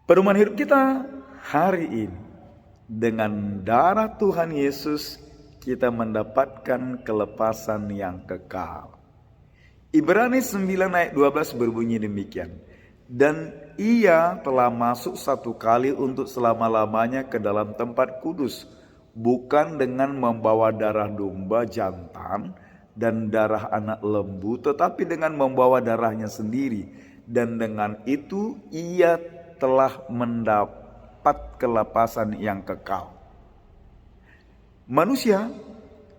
Perumahan hidup kita hari ini, dengan darah Tuhan Yesus kita mendapatkan kelepasan yang kekal. Ibrani 9 ayat 12 berbunyi demikian. Dan ia telah masuk satu kali untuk selama-lamanya ke dalam tempat kudus, bukan dengan membawa darah domba jantan dan darah anak lembu, tetapi dengan membawa darahnya sendiri. Dan dengan itu ia telah mendapat kelepasan yang kekal. Manusia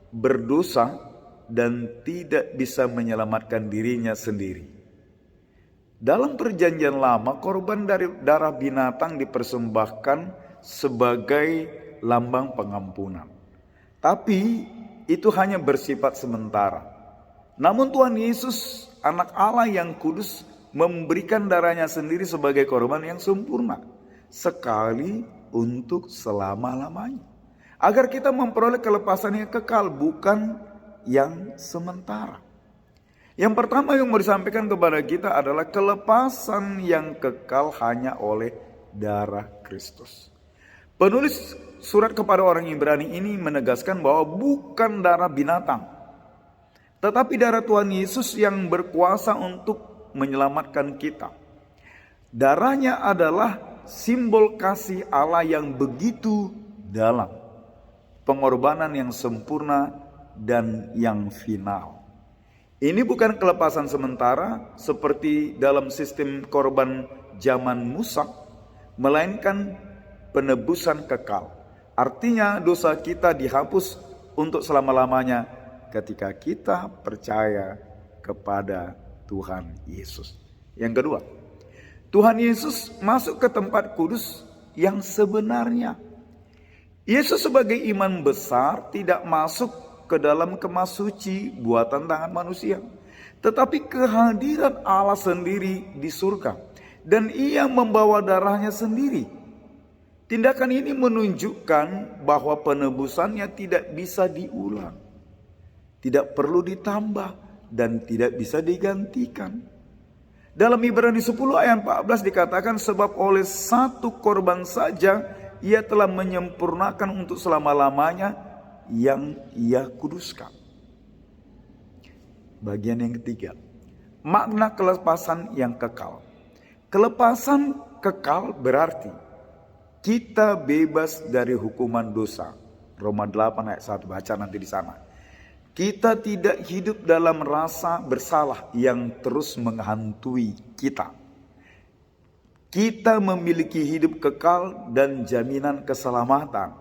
berdosa dan tidak bisa menyelamatkan dirinya sendiri. Dalam perjanjian lama, korban dari darah binatang dipersembahkan sebagai lambang pengampunan. Tapi itu hanya bersifat sementara. Namun Tuhan Yesus, anak Allah yang kudus, memberikan darahnya sendiri sebagai korban yang sempurna, sekali untuk selama-lamanya, agar kita memperoleh kelepasan yang kekal, bukan yang sementara. Yang pertama yang mau disampaikan kepada kita adalah kelepasan yang kekal hanya oleh darah Kristus. Penulis surat kepada orang Ibrani ini menegaskan bahwa bukan darah binatang, tetapi darah Tuhan Yesus yang berkuasa untuk menyelamatkan kita. Darahnya adalah simbol kasih Allah yang begitu dalam, pengorbanan yang sempurna dan yang final. Ini bukan kelepasan sementara seperti dalam sistem korban zaman Musa, melainkan penebusan kekal. Artinya dosa kita dihapus untuk selama-lamanya ketika kita percaya kepada Tuhan Yesus. Yang kedua, Tuhan Yesus masuk ke tempat kudus yang sebenarnya. Yesus sebagai imam besar tidak masuk ke dalam kemah suci buatan tangan manusia, tetapi kehadiran Allah sendiri di surga, dan ia membawa darahnya sendiri. Tindakan ini menunjukkan bahwa penebusannya tidak bisa diulang, tidak perlu ditambah, dan tidak bisa digantikan. Dalam Ibrani 10 ayat 14 dikatakan, sebab oleh satu korban saja ia telah menyempurnakan untuk selama-lamanya yang ia kuduskan. Bagian yang ketiga, makna kelepasan yang kekal. Kelepasan kekal berarti kita bebas dari hukuman dosa. Roma 8 ayat 1, baca nanti di sana. Kita tidak hidup dalam rasa bersalah yang terus menghantui kita. Kita memiliki hidup kekal dan jaminan keselamatan.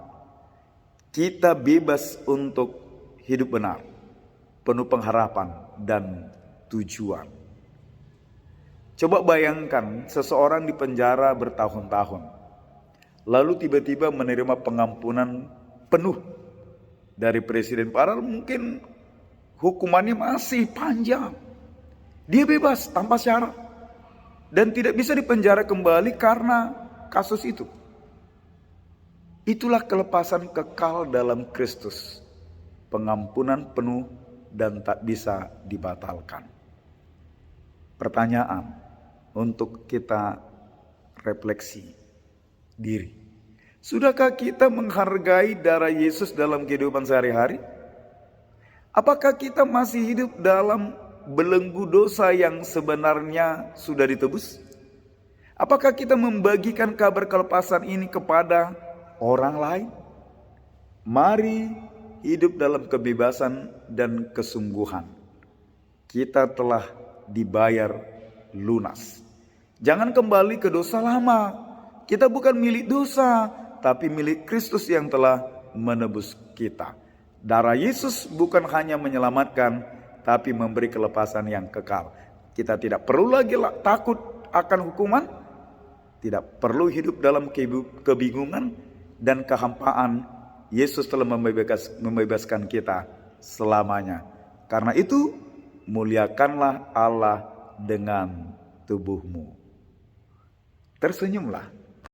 Kita bebas untuk hidup benar, penuh pengharapan dan tujuan. Coba bayangkan seseorang di penjara bertahun-tahun, lalu tiba-tiba menerima pengampunan penuh dari presiden, padahal mungkin hukumannya masih panjang. Dia bebas tanpa syarat dan tidak bisa dipenjara kembali karena kasus itu. Itulah kelepasan kekal dalam Kristus, pengampunan penuh dan tak bisa dibatalkan. Pertanyaan untuk kita refleksi diri. Sudahkah kita menghargai darah Yesus dalam kehidupan sehari-hari? Apakah kita masih hidup dalam belenggu dosa yang sebenarnya sudah ditebus? Apakah kita membagikan kabar kelepasan ini kepada orang lain? Mari hidup dalam kebebasan dan kesungguhan. Kita telah dibayar lunas. Jangan kembali ke dosa lama. Kita bukan milik dosa, tapi milik Kristus yang telah menebus kita. Darah Yesus bukan hanya menyelamatkan, tapi memberi kelepasan yang kekal. Kita tidak perlu lagi takut akan hukuman, tidak perlu hidup dalam kebingungan dan kehampaan. Yesus telah membebaskan kita selamanya. Karena itu, muliakanlah Allah dengan tubuhmu. Tersenyumlah.